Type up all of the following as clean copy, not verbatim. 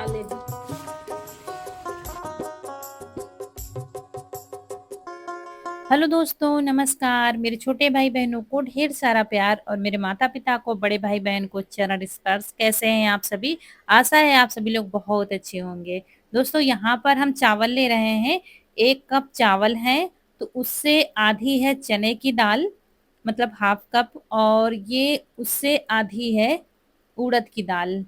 डाले। हेलो दोस्तों, नमस्कार। मेरे छोटे भाई बहनों को ढेर सारा प्यार और मेरे माता पिता को, बड़े भाई बहन को चरण स्पर्श। कैसे हैं आप सभी? आशा है आप सभी लोग बहुत अच्छे होंगे। दोस्तों, यहाँ पर हम चावल ले रहे हैं। 1 कप चावल है, तो उससे आधी है चने की दाल, मतलब हाफ कप। और ये उससे आधी है उड़द की दाल।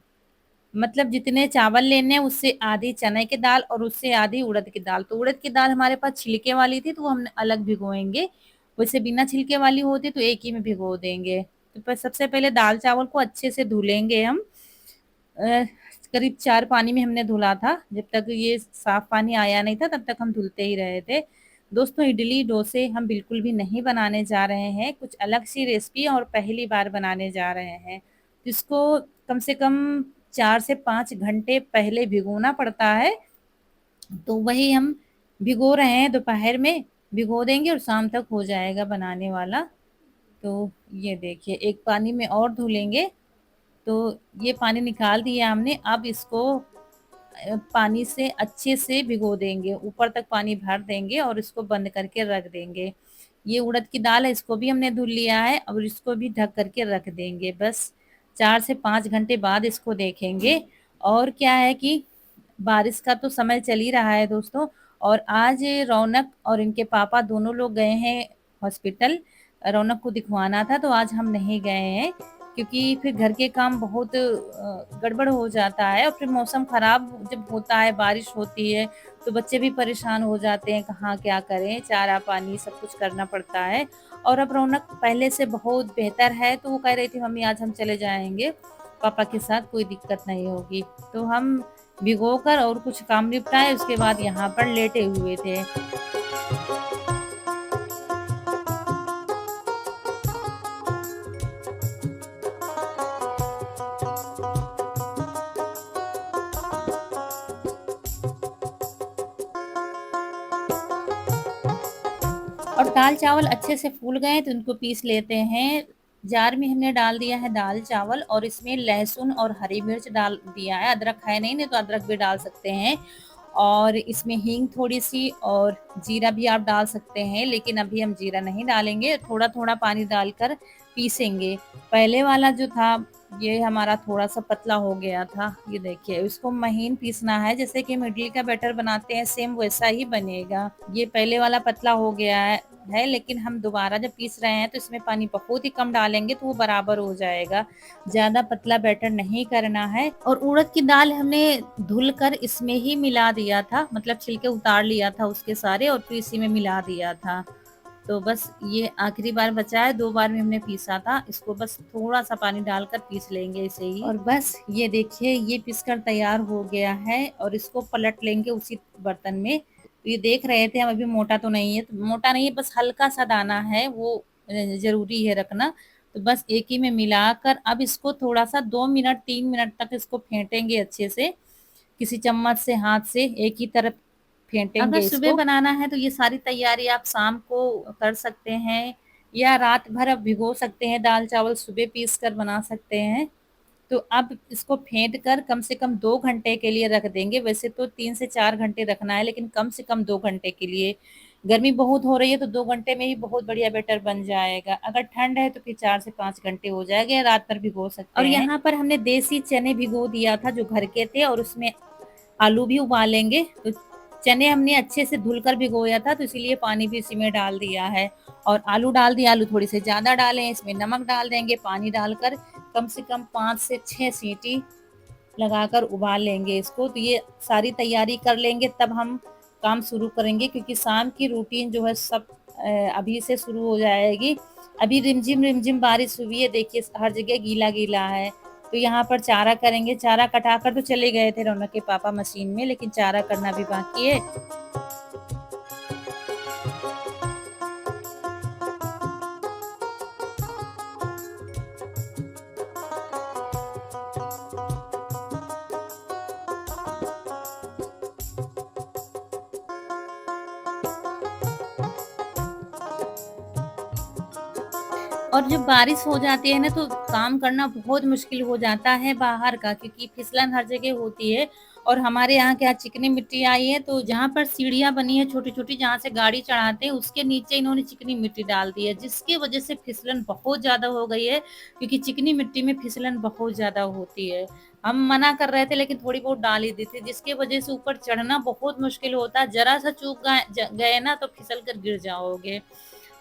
मतलब जितने चावल लेने हैं उससे आधी चने की दाल और उससे आधी उड़द की दाल। तो उड़द की दाल हमारे पास छिलके वाली थी, तो वो हमने अलग भिगोएंगे। वैसे बिना छिलके वाली होती तो एक ही में भिगो देंगे। तो सबसे पहले दाल चावल को अच्छे से धुलेंगे हम। अ, करीब 4 पानी में हमने धुला था। जब तक ये साफ पानी आया नहीं था तब तक हम धुलते ही रहे थे। दोस्तों, इडली डोसे हम बिल्कुल भी नहीं बनाने जा रहे हैं, कुछ अलग सी रेसिपी और पहली बार बनाने जा रहे हैं। इसको कम से कम 4 से 5 घंटे पहले भिगोना पड़ता है। तो वही हम भिगो रहे हैं, दोपहर में भिगो देंगे और शाम तक हो जाएगा बनाने वाला। तो ये देखिए, एक पानी में और धुलेंगे। तो ये पानी निकाल दिया हमने। अब इसको पानी से अच्छे से भिगो देंगे, ऊपर तक पानी भर देंगे और इसको बंद करके रख देंगे। ये उड़द की दाल है, इसको भी हमने धुल लिया है और इसको भी ढक करके रख देंगे। बस 4 से 5 घंटे बाद इसको देखेंगे। और क्या है कि बारिश का तो समय चल ही रहा है दोस्तों। और आज रौनक और इनके पापा दोनों लोग गए हैं हॉस्पिटल। रौनक को दिखवाना था, तो आज हम नहीं गए हैं, क्योंकि फिर घर के काम बहुत गड़बड़ हो जाता है। और फिर मौसम खराब जब होता है, बारिश होती है, तो बच्चे भी परेशान हो जाते हैं, कहाँ क्या करें, चारा पानी सब कुछ करना पड़ता है। और अब रौनक पहले से बहुत बेहतर है, तो वो कह रही थी मम्मी आज हम चले जाएंगे पापा के साथ, कोई दिक्कत नहीं होगी। तो हम भिगो कर और कुछ काम निपटाए, उसके बाद यहाँ पर लेटे हुए थे। और दाल चावल अच्छे से फूल गए तो इनको पीस लेते हैं। जार में हमने डाल दिया है दाल चावल, और इसमें लहसुन और हरी मिर्च डाल दिया है। अदरक है नहीं तो अदरक भी डाल सकते हैं। और इसमें हींग थोड़ी सी और जीरा भी आप डाल सकते हैं, लेकिन अभी हम जीरा नहीं डालेंगे। थोड़ा थोड़ा पानी डालकर पीसेंगे। पहले वाला जो था ये हमारा थोड़ा सा पतला हो गया था। ये देखिए, इसको महीन पीसना है, जैसे कि हम इडली का बैटर बनाते हैं सेम वैसा ही बनेगा। ये पहले वाला पतला हो गया है, लेकिन हम दोबारा जब पीस रहे हैं तो इसमें पानी बहुत ही कम डालेंगे तो वो बराबर हो जाएगा। ज्यादा पतला बैटर नहीं करना है। और उड़द की दाल हमने धुल कर इसमें ही मिला दिया था, मतलब छिलके उतार लिया था उसके सारे और फिर इसी में मिला दिया था। तो बस ये आखिरी बार बचा है, 2 बार में हमने पीसा था इसको। बस थोड़ा सा पानी डालकर पीस लेंगे इसे ही। और बस ये देखिए, ये पीसकर तैयार हो गया है और इसको पलट लेंगे उसी बर्तन में। तो ये देख रहे थे हम, अभी मोटा तो नहीं है, तो मोटा नहीं है, बस हल्का सा दाना है, वो जरूरी है रखना। तो बस एक ही में मिलाकर अब इसको थोड़ा सा 2 मिनट 3 मिनट तक इसको फेंटेंगे अच्छे से। किसी चम्मच से, हाथ से एक ही तरफ फेंटेंगे अगर सुबह इसको। बनाना है तो ये सारी तैयारी आप शाम को कर सकते हैं, या रात भर आप भिगो सकते हैं दाल चावल, सुबह पीस कर बना सकते हैं। तो अब इसको फेंट कर कम से कम 2 घंटे के लिए रख देंगे। वैसे तो 3 से 4 घंटे रखना है, लेकिन कम से कम 2 घंटे के लिए। गर्मी बहुत हो रही है तो 2 घंटे में ही बहुत बढ़िया बैटर बन जाएगा। अगर ठंड है तो फिर 4 से 5 घंटे हो जाएगा, या रात भर भिगो सकते हैं। और यहाँ पर हमने देसी चने भिगो दिया था जो घर के थे, और उसमें आलू भी उबालेंगे। तो चने हमने अच्छे से धुलकर भिगोया था, तो इसीलिए पानी भी इसी में डाल दिया है। और आलू डाल दिया, आलू थोड़ी से ज्यादा डालें, इसमें नमक डाल देंगे, पानी डालकर कम से कम 5 से 6 सीटी लगाकर उबाल लेंगे इसको। तो ये सारी तैयारी कर लेंगे तब हम काम शुरू करेंगे, क्योंकि शाम की रूटीन जो है सब अभी से शुरू हो जाएगी। अभी रिमझिम रिमझिम बारिश हुई है, देखिए हर जगह गीला गीला है। तो यहाँ पर चारा करेंगे। चारा कटाकर तो चले गए थे रौनक के पापा मशीन में, लेकिन चारा करना भी बाकी है। और जब बारिश हो जाती है ना तो काम करना बहुत मुश्किल हो जाता है बाहर का, क्योंकि फिसलन हर जगह होती है। और हमारे यहाँ क्या चिकनी मिट्टी आई है, तो जहाँ पर सीढ़ियाँ बनी है छोटी-छोटी जहाँ से गाड़ी चढ़ाते हैं, उसके नीचे इन्होंने चिकनी मिट्टी डाल दी है, जिसकी वजह से फिसलन बहुत ज़्यादा हो गई है, क्योंकि चिकनी मिट्टी में फिसलन बहुत ज़्यादा होती है। हम मना कर रहे थे लेकिन थोड़ी बहुत डाल ही दी थी, जिसकी वजह से ऊपर चढ़ना बहुत मुश्किल होता है, ज़रा-सा चूक गए ना तो फिसल कर गिर जाओगे।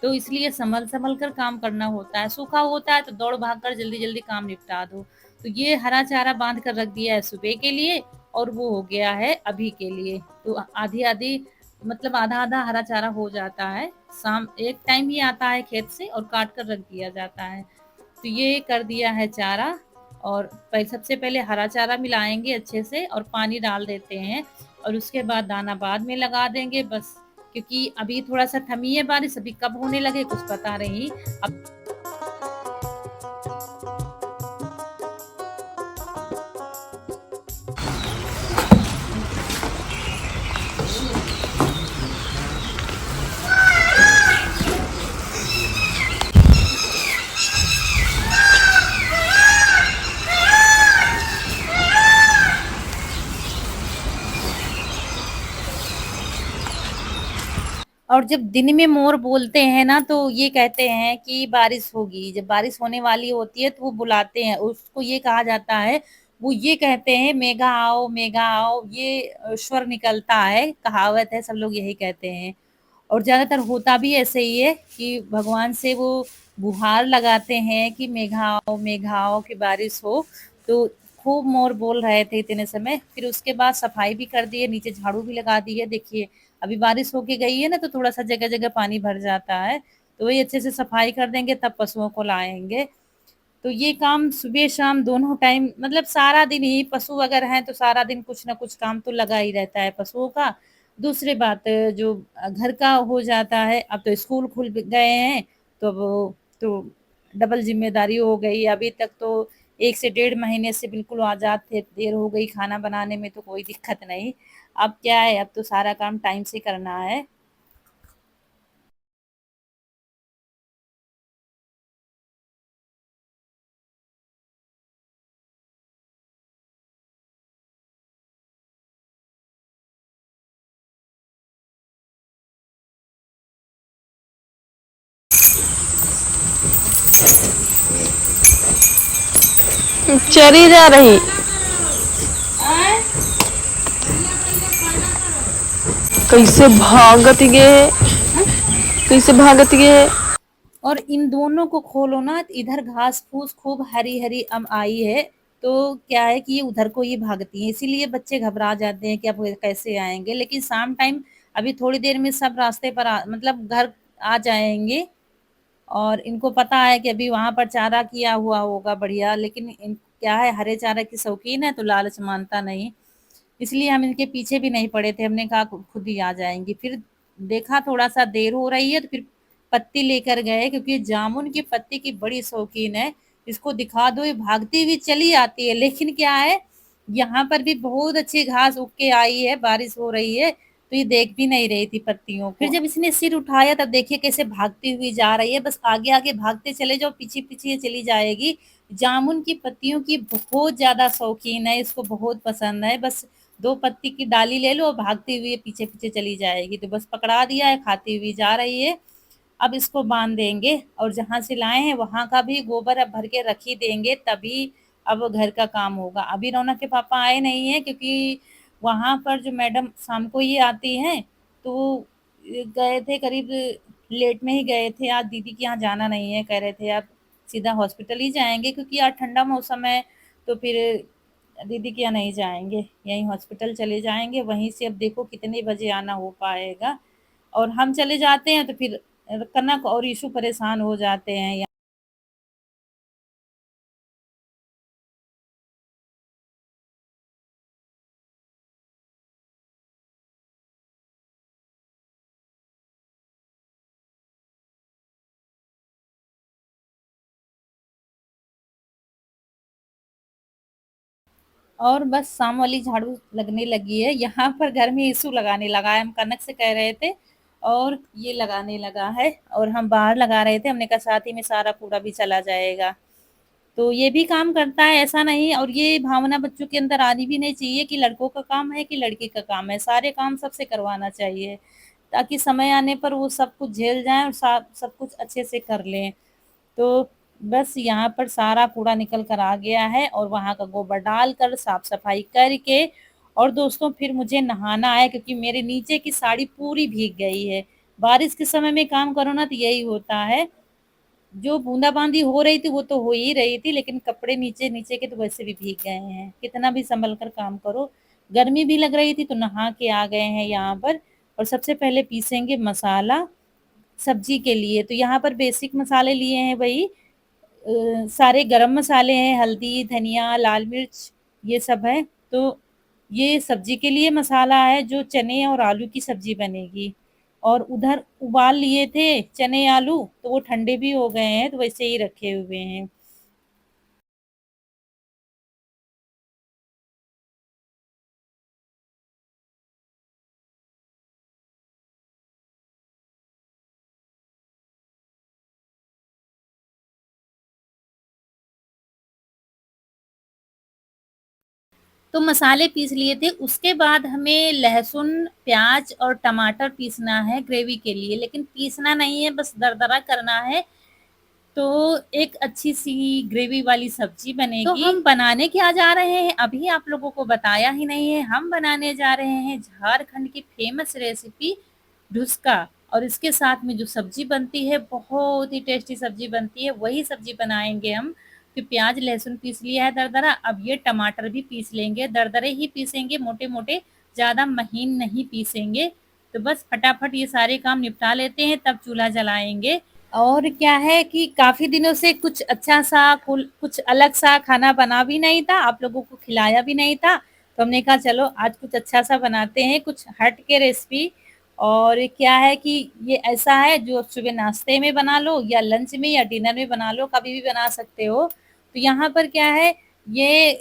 तो इसलिए संभल-संभल कर काम करना होता है, सूखा होता है तो दौड़ भाग कर जल्दी-जल्दी काम निपटा दो। तो ये हरा चारा बाँध कर रख दिया है सुबह के लिए और वो हो गया है अभी के लिए। तो आधी-आधी मतलब आधा-आधा हरा चारा हो जाता है। शाम एक टाइम ही आता है खेत से और काट कर रख दिया जाता है। तो ये कर दिया है चारा और सबसे पहले हरा चारा मिलाएँगे अच्छे से और पानी डाल देते हैं और उसके बाद दाना बाद में लगा देंगे बस। क्योंकि अभी थोड़ा-सा थमी है बारिश, अभी कब होने लगे कुछ पता नहीं। अब और जब दिन में मोर बोलते हैं ना तो ये कहते हैं कि बारिश होगी। जब बारिश होने वाली होती है तो वो बुलाते हैं, उसको ये कहा जाता है, वो ये कहते हैं मेघा आओ, ये स्वर निकलता है, कहावत है, सब लोग यही कहते हैं। और ज़्यादातर होता भी ऐसे ही है कि भगवान से वो गुहार लगाते हैं कि मेघा आओ कि बारिश हो। तो खूब मोर बोल रहे थे इतने समय, फिर उसके बाद सफाई भी कर दी है, नीचे झाड़ू भी लगा दी है। देखिए, अभी बारिश होके गई है ना तो थोड़ा-सा जगह-जगह पानी भर जाता है, तो वही अच्छे से सफाई कर देंगे तब पशुओं को लाएँगे। तो ये काम सुबह-शाम दोनों टाइम मतलब सारा दिन ही पशु अगर हैं तो सारा दिन कुछ न कुछ काम तो लगा ही रहता है पशुओं का। दूसरी बात जो घर का हो जाता है, अब तो स्कूल खुल ग गए हैं, तो वो तो डबल ज़िम्मेदारी हो गई। अभी तक तो 1 से डेढ़ महीने से बिल्कुल आज़ाद थे, देर हो गई खाना बनाने में तो कोई दिक्कत नहीं। अब क्या है, अब तो सारा काम टाइम से करना है। चरी जा रही। कैसे भागत गे, कैसे भागत गे। और इन दोनों को खोलो ना तो इधर घास-फूस खूब हरी-हरी आई है, तो क्या है कि ये उधर को ही भागती हैं, इसीलिए बच्चे घबरा जाते हैं कि अब ये कैसे आएँगे। लेकिन शाम टाइम अभी थोड़ी देर में सब रास्ते पर मतलब घर आ जाएँगे और इनको पता है कि अभी वहाँ पर चारा किया हुआ होगा बढ़िया, लेकिन क्या है हरे चारा की शौकीन है तो लालच मानता नहीं। इसलिए हम इनके पीछे भी नहीं पड़े थे, हमने कहा खुद ही आ जाएँगी। फिर देखा थोड़ा-सा देर हो रही है तो फिर पत्ती लेकर गए क्योंकि जामुन की पत्ती की बड़ी शौकीन है। इसको दिखा दो ये भागती हुई चली आती है, लेकिन क्या है यहाँ पर भी बहुत अच्छी घास उग के आई है, बारिश हो रही है, तो ये देख भी नहीं रही थी पत्तियों को। फिर जब इसने सिर उठाया तब देखिए कैसे भागती हुई जा रही है, बस आगे-आगे भागते चले जाओ, पीछे-पीछे ये चली जाएगी। जामुन की पत्तियों की बहुत ज़्यादा शौकीन है, इसको बहुत पसंद है, बस 2 पत्ती की डाली ले लो, भागती हुई पीछे-पीछे चली जाएगी, तो बस पकड़ा दिया है, खाती हुई जा रही है। अब इसको बाँध देंगे और जहाँ से लाए हैं वहाँ का भी गोबर अब भर के रख ही देंगे, तभी अब घर का काम होगा। अभी रौनक के पापा आए नहीं हैं क्योंकि वहाँ पर जो मैडम शाम को ही आती हैं, तो गए थे करीब लेट में ही गए थे, आज दीदी के यहाँ जाना नहीं है, कह रहे थे अब सीधा हॉस्पिटल ही जाएँगे क्योंकि आज ठंडा मौसम है, तो फिर दीदी के यहाँ नहीं जाएँगे, यहीं हॉस्पिटल चले जाएँगे, वहीं से अब देखो कितने बजे आना हो पाएगा। और हम चले जाते हैं तो फिर कनक और इशू परेशान हो जाते हैं। और बस शाम वाली झाड़ू लगने लगी है, यहाँ पर घर में इशू लगाने लगा है, हम कनक से कह रहे थे और ये लगाने लगा है और हम बाहर लगा रहे थे, हमने कहा साथ ही में सारा कूड़ा भी चला जाएगा। तो ये भी काम करता है, ऐसा नहीं। और ये भावना बच्चों के अंदर आनी भी नहीं चाहिए कि लड़कों का काम है कि लड़की का काम है, सारे काम सबसे करवाना चाहिए, ताकि समय आने पर वो सब कुछ झेल जाएँ और सब कुछ अच्छे से कर लें। तो बस यहाँ पर सारा कूड़ा निकल कर आ गया है और वहाँ का गोबर डालकर साफ-सफाई करके और दोस्तों फिर मुझे नहाना है, क्योंकि मेरे नीचे की साड़ी पूरी भीग गई है। बारिश के समय में काम करो ना तो यही होता है, जो बूंदा-बांदी हो रही थी वो तो हो ही रही थी, लेकिन कपड़े नीचे-नीचे के तो वैसे भी भीग गए हैं। कितना भी सँभल कर काम करो। गर्मी भी लग रही थी तो नहा के आ गए हैं यहाँ पर। और सबसे पहले पीसेंगे मसाला सब्जी के लिए। तो यहाँ पर बेसिक मसाले लिए हैं वही सारे गरम मसाले हैं, हल्दी, धनिया, लाल मिर्च ये सब है। तो ये सब्जी के लिए मसाला है जो चने और आलू की सब्जी बनेगी। और उधर उबाल लिए थे चने, आलू, तो वो ठंडे भी हो गए हैं, तो वैसे ही रखे हुए हैं। तो मसाले पीस लिए थे, उसके बाद हमें लहसुन, प्याज़ और टमाटर पीसना है ग्रेवी के लिए, लेकिन पीसना नहीं है, बस दरदरा करना है। तो एक अच्छी-सी ग्रेवी वाली सब्ज़ी बनेगी। तो हम बनाने क्या जा रहे हैं, अभी आप लोगों को बताया ही नहीं है। हम बनाने जा रहे हैं झारखंड की फ़ेमस रेसिपी ढुसका, और इसके साथ में जो सब्ज़ी बनती है, बहुत ही टेस्टी सब्ज़ी बनती है, वही सब्ज़ी बनाएँगे हम। तो प्याज़, लहसुन पीस लिया है दरदरा, अब ये टमाटर भी पीस लेंगे, दरदरे ही पीसेंगे, मोटे-मोटे, ज़्यादा महीन नहीं पीसेंगे। तो बस फटाफट ये सारे काम निपटा लेते हैं, तब चूल्हा जलाएँगे। और क्या है कि काफ़ी दिनों से कुछ अच्छा-सा कुछ अलग-सा खाना बना भी नहीं था, आप लोगों को खिलाया भी नहीं था, तो हमने कहा चलो आज कुछ अच्छा-सा बनाते हैं, कुछ हट के रेसिपी। और क्या है कि ये ऐसा है जो सुबह नाश्ते में बना लो या लंच में या डिनर में बना लो, कभी भी बना सकते हो। तो यहाँ पर क्या है, ये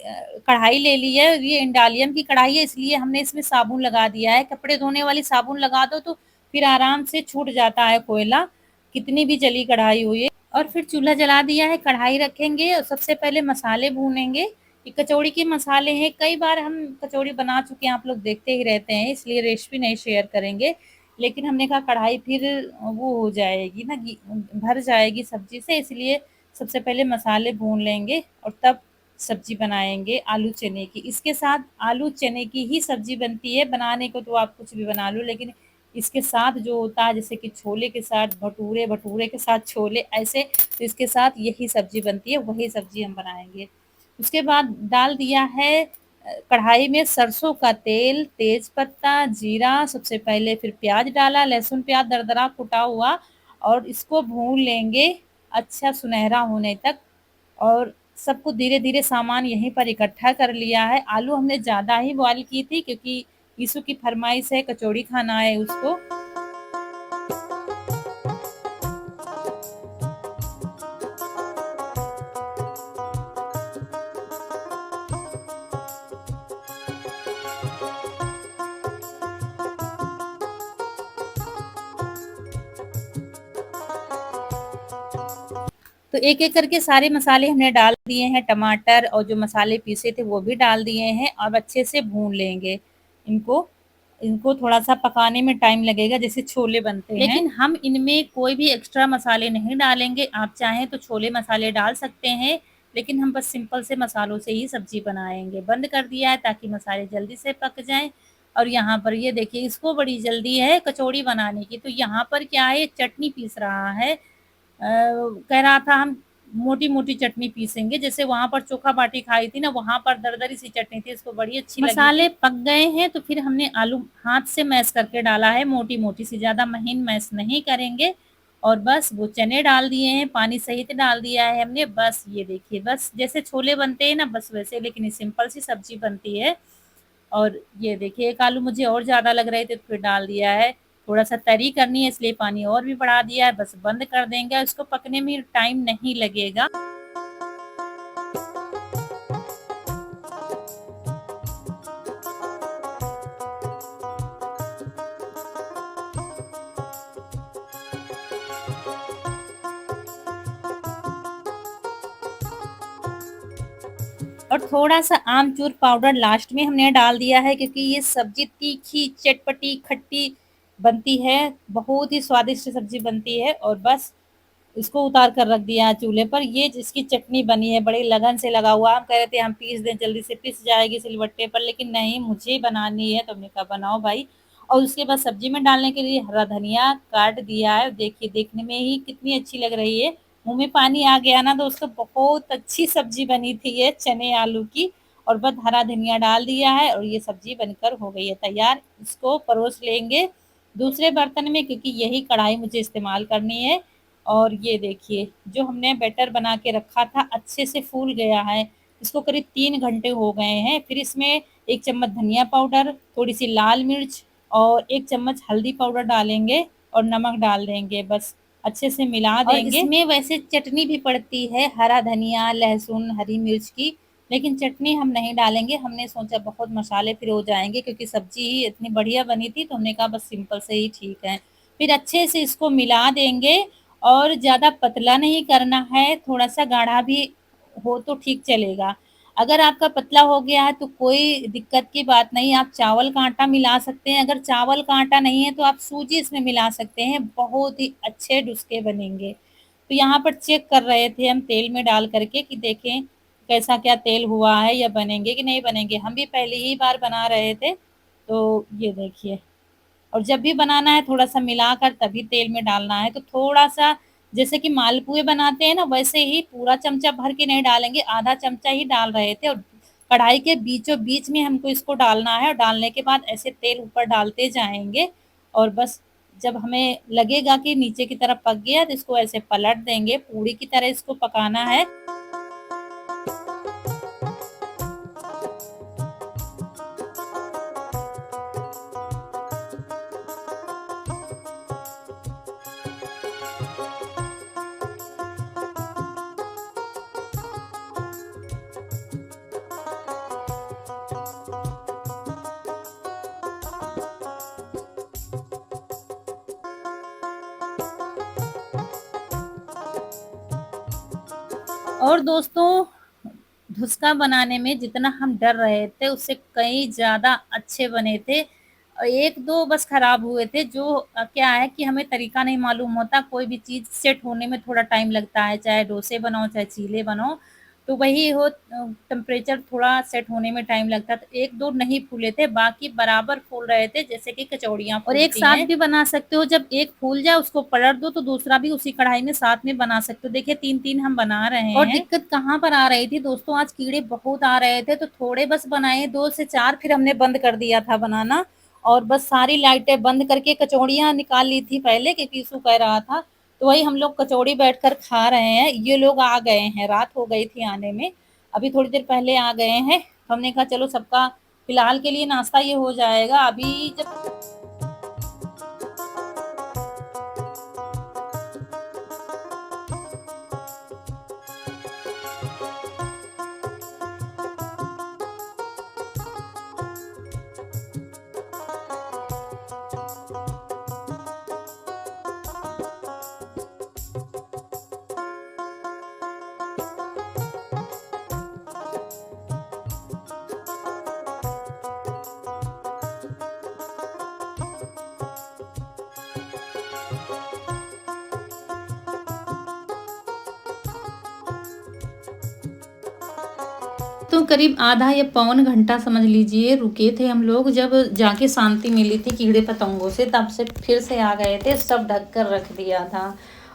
कढ़ाई ले ली है, ये इंडालियम की कढ़ाई है, इसलिए हमने इसमें साबुन लगा दिया है। कपड़े धोने वाली साबुन लगा दो तो फिर आराम से छूट जाता है कोयला, कितनी भी जली कढ़ाई हो ये। और फिर चूल्हा जला दिया है, कढ़ाई रखेंगे और सबसे पहले मसाले भूनेंगे। ये कचौड़ी के मसाले हैं, कई बार हम कचौड़ी बना चुके हैं, आप लोग देखते ही रहते हैं, इसलिए रेसिपी नहीं शेयर करेंगे। लेकिन हमने कहा कढ़ाई फिर वो हो जाएगी ना, भर जाएगी सब्जी से, इसलिए सबसे पहले मसाले भून लेंगे और तब सब्जी बनाएंगे आलू चने की। इसके साथ आलू चने की ही सब्जी बनती है, बनाने को तो आप कुछ भी बना लो, लेकिन इसके साथ जो होता है जैसे कि छोले के साथ भटूरे, भटूरे के साथ छोले, ऐसे तो इसके साथ यही सब्जी बनती है, वही सब्जी हम बनाएँगे। उसके बाद डाल दिया है कढ़ाई में सरसों का तेल, तेज पत्ता, जीरा सबसे पहले, फिर प्याज़ डाला, लहसुन प्याज़ दरदरा कुटा हुआ, और इसको भून लेंगे अच्छा सुनहरा होने तक। और सब कुछ धीरे-धीरे सामान यहीं पर इकट्ठा कर लिया है। आलू हमने ज़्यादा ही बॉयल की थी, क्योंकि यीशु की फ़रमाइश है, कचौड़ी खाना है उसको। तो एक-एक करके सारे मसाले हमने डाल दिए हैं, टमाटर और जो मसाले पीसे थे वो भी डाल दिए हैं। अब अच्छे से भून लेंगे इनको। इनको थोड़ा-सा पकाने में टाइम लगेगा, जैसे छोले बनते हैं। लेकिन हम इनमें कोई भी एक्स्ट्रा मसाले नहीं डालेंगे। आप चाहें तो छोले मसाले डाल सकते हैं, लेकिन हम बस सिंपल से मसालों से ही सब्ज़ी बनाएँगे। बंद कर दिया है ताकि मसाले जल्दी से पक जाएँ। और यहाँ पर ये देखिए, इसको बड़ी जल्दी है कचौड़ी बनाने की, तो यहाँ पर क्या है, चटनी पीस रहा है। कह रहा था हम मोटी-मोटी चटनी पीसेंगे, जैसे वहाँ पर चोखा-बाटी खाई थी ना, वहाँ पर दरदरी सी चटनी थी, इसको बड़ी अच्छी लगी थी। मसाले पक गए हैं, तो फिर हमने आलू हाथ से मैश करके डाला है, मोटी-मोटी सी, ज़्यादा महीन मैश नहीं करेंगे। और बस वो चने डाल दिए हैं, पानी सहित डाल दिया है हमने। बस ये देखिए, बस जैसे छोले बनते हैं ना, बस वैसे, लेकिन ये सिंपल सी सब्ज़ी बनती है। और ये देखिए, एक आलू मुझे और ज़्यादा लग रहे थे तो फिर डाल दिया है। थोड़ा-सा तरी करनी है इसलिए पानी और भी बढ़ा दिया है, बस बंद कर देंगे, इसको पकने में टाइम नहीं लगेगा। और थोड़ा-सा आमचूर पाउडर लास्ट में हमने डाल दिया है, क्योंकि ये सब्ज़ी तीखी, चटपटी, खट्टी बनती है, बहुत ही स्वादिष्ट सब्ज़ी बनती है। और बस इसको उतार कर रख दिया है चूल्हे पर। ये जिसकी चटनी बनी है बड़ी लगन से लगा हुआ, हम कह रहे थे हम पीस दें, जल्दी से पिस जाएगी सिलबट्टे पर, लेकिन नहीं, मुझे ही बनानी है, तो हमने कहा बनाओ भाई। और उसके बाद सब्जी में डालने के लिए हरा धनिया काट दिया है। देखिए देखने में ही कितनी अच्छी लग रही है, मुंह में पानी आ गया ना दोस्तों। बहुत अच्छी सब्जी बनी थी ये चने आलू की। और बस हरा धनिया डाल दिया है और ये सब्जी बनकर हो गई है तैयार। इसको परोस लेंगे दूसरे बर्तन में, क्योंकि यही कढ़ाई मुझे इस्तेमाल करनी है। और ये देखिए जो हमने बैटर बना के रखा था अच्छे से फूल गया है। इसको करीब 3 घंटे हो गए हैं। फिर इसमें 1 चम्मच धनिया पाउडर, थोड़ी-सी लाल मिर्च और 1 चम्मच हल्दी पाउडर डालेंगे और नमक डाल देंगे। बस अच्छे से मिला और देंगे। इसमें वैसे चटनी भी पड़ती है हरा धनिया, लहसुन, हरी मिर्च की, लेकिन चटनी हम नहीं डालेंगे। हमने सोचा बहुत मसाले फिर हो जाएँगे, क्योंकि सब्ज़ी ही इतनी बढ़िया बनी थी, तो हमने कहा बस सिंपल से ही ठीक है। फिर अच्छे से इसको मिला देंगे और ज़्यादा पतला नहीं करना है, थोड़ा-सा गाढ़ा भी हो तो ठीक चलेगा। अगर आपका पतला हो गया है तो कोई दिक्कत की बात नहीं, आप चावल का आटा मिला सकते हैं। अगर चावल का आटा नहीं है तो आप सूजी इसमें मिला सकते हैं, बहुत ही अच्छे डुस्के बनेंगे। तो यहाँ पर चेक कर रहे थे हम तेल में डाल कर के कि देखें कैसा क्या तेल हुआ है या बनेंगे कि नहीं बनेंगे। हम भी पहली ही बार बना रहे थे, तो ये देखिए। और जब भी बनाना है थोड़ा-सा मिलाकर तभी तेल में डालना है। तो थोड़ा-सा जैसे कि मालपुए बनाते हैं ना, वैसे ही पूरा चमचा भर के नहीं डालेंगे, आधा चमचा ही डाल रहे थे। और कढ़ाई के बीचों-बीच में हमको इसको डालना है और डालने के बाद ऐसे तेल ऊपर डालते जाएँगे। और बस जब हमें लगेगा कि नीचे की तरफ पक गया तो इसको ऐसे पलट देंगे, पूड़ी की तरह इसको पकाना है। और दोस्तों धुसका बनाने में जितना हम डर रहे थे उससे कहीं ज़्यादा अच्छे बने थे। 1-2 बस खराब हुए थे, जो क्या है कि हमें तरीका नहीं मालूम होता, कोई भी चीज़ सेट होने में थोड़ा टाइम लगता है, चाहे डोसे बनाओ, चाहे चीले बनाओ। तो वही हो टेम्परेचर थोड़ा सेट होने में टाइम लगता है, तो 1-2 नहीं फूले थे, बाकी बराबर फूल रहे थे जैसे कि कचौड़ियाँ फूलती हैं। और एक साथ भी बना सकते हो, जब एक फूल जाए उसको पलट दो तो दूसरा भी उसी कढ़ाई में साथ में बना सकते हो। देखिए 3-3 हम बना रहे हैं। और दिक्कत कहाँ पर आ रही थी दोस्तों, आज कीड़े बहुत आ रहे थे, तो थोड़े बस बनाए 2 से 4, फिर हमने बंद कर दिया था बनाना। और बस सारी लाइटें बंद करके कचौड़ियाँ निकाल ली थी पहले, क्योंकि इशू कह रहा था। तो वही हम लोग कचौड़ी बैठकर खा रहे हैं। ये लोग आ गए हैं, रात हो गई थी आने में, अभी थोड़ी देर पहले आ गए हैं। हमने कहा चलो सबका फिलहाल के लिए नाश्ता ये हो जाएगा। अभी जब तो करीब आधा या पौन घंटा समझ लीजिए रुके थे हम लोग, जब जाके शांति मिली थी कीड़े पतंगों से, तब से फिर से आ गए थे, सब ढक कर रख दिया था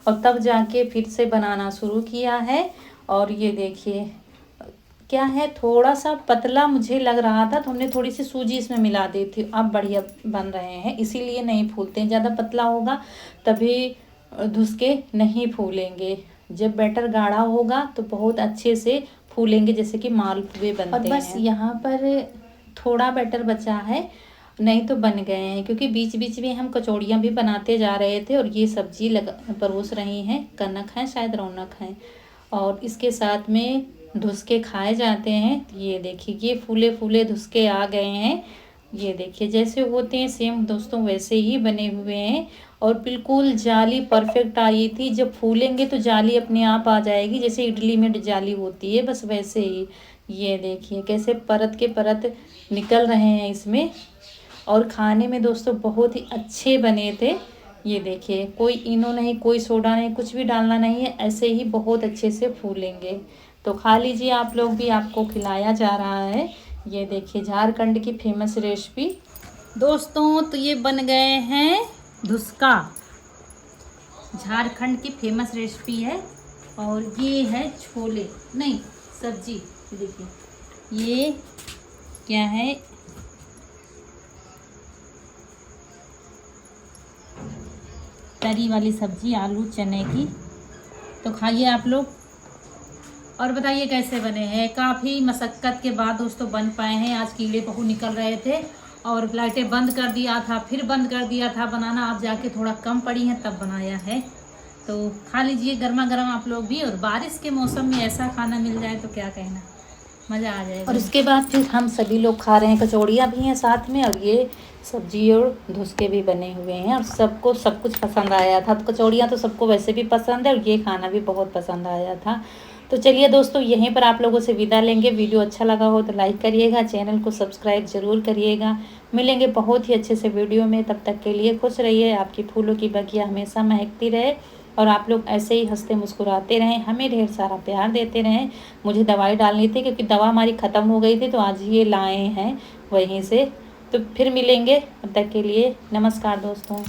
और तब जाके फिर से बनाना शुरू किया है। और ये देखिए क्या है, थोड़ा सा पतला मुझे लग रहा था तो हमने थोड़ी सी सूजी इसमें मिला दी थी। अब बढ़िया बन रहे हैं, इसीलिए नहीं फूलते हैं। ज़्यादा पतला होगा तभी धुसके नहीं फूलेंगे। जब बैटर गाढ़ा होगा तो बहुत अच्छे से फूलेंगे, जैसे कि मालपुए बनते हैं। और बस यहाँ पर थोड़ा बैटर बचा है, नहीं तो बन गए हैं, क्योंकि बीच बीच में हम कचौड़ियाँ भी बनाते जा रहे थे और ये सब्जी परोस रही हैं। कनक है, शायद रौनक है, और इसके साथ में धुसके खाए जाते हैं। ये देखिए ये फूले फूले धुसके आ गए हैं। ये देखिए जैसे होते हैं सेम दोस्तों वैसे ही बने हुए हैं, और बिल्कुल जाली परफेक्ट आई थी। जब फूलेंगे तो जाली अपने आप आ जाएगी, जैसे इडली में जाली होती है, बस वैसे ही ये देखिए कैसे परत के परत निकल रहे हैं इसमें, और खाने में दोस्तों बहुत ही अच्छे बने थे। ये देखिए कोई इनो नहीं, कोई सोडा नहीं, कुछ भी डालना नहीं है, ऐसे ही बहुत अच्छे से फूलेंगे। तो खा लीजिए आप लोग भी, आपको खिलाया जा रहा है। ये देखिए झारखंड की फेमस रेसिपी दोस्तों। तो ये बन गए हैं धुसका, झारखंड की फेमस रेसिपी है। और ये है छोले, नहीं सब्जी। ये देखिए ये क्या है, तरी वाली सब्जी आलू चने की। तो खाइए आप लोग और बताइए कैसे बने हैं। काफ़ी मशक्क़त के बाद दोस्तों बन पाए हैं। आज कीड़े बहुत निकल रहे थे और लाइटें बंद कर दिया था, फिर बंद कर दिया था बनाना, अब जाके थोड़ा कम पड़ी हैं तब बनाया है। तो खा लीजिए गर्मा गर्म आप लोग भी, और बारिश के मौसम में ऐसा खाना मिल जाए तो क्या कहना, मज़ा आ जाएगा। और उसके बाद फिर हम सभी लोग खा रहे हैं, कचौड़ियाँ भी हैं साथ में, और ये सब्जी और धुसके भी बने हुए हैं, और सबको सब कुछ पसंद आया था। तो कचौड़ियाँ तो सबको वैसे भी पसंद है, और ये खाना भी बहुत पसंद आया था। तो चलिए दोस्तों यहीं पर आप लोगों से विदा लेंगे। वीडियो अच्छा लगा हो तो लाइक करिएगा, चैनल को सब्सक्राइब ज़रूर करिएगा। मिलेंगे बहुत ही अच्छे से वीडियो में, तब तक के लिए खुश रहिए। आपकी फूलों की बगिया हमेशा महकती रहे, और आप लोग ऐसे ही हंसते मुस्कुराते रहें, हमें ढेर सारा प्यार देते रहें। मुझे दवाई डालनी थी क्योंकि दवा हमारी ख़त्म हो गई थी, तो आज ये लाए हैं वहीं से। तो फिर मिलेंगे, तब तक के लिए नमस्कार दोस्तों।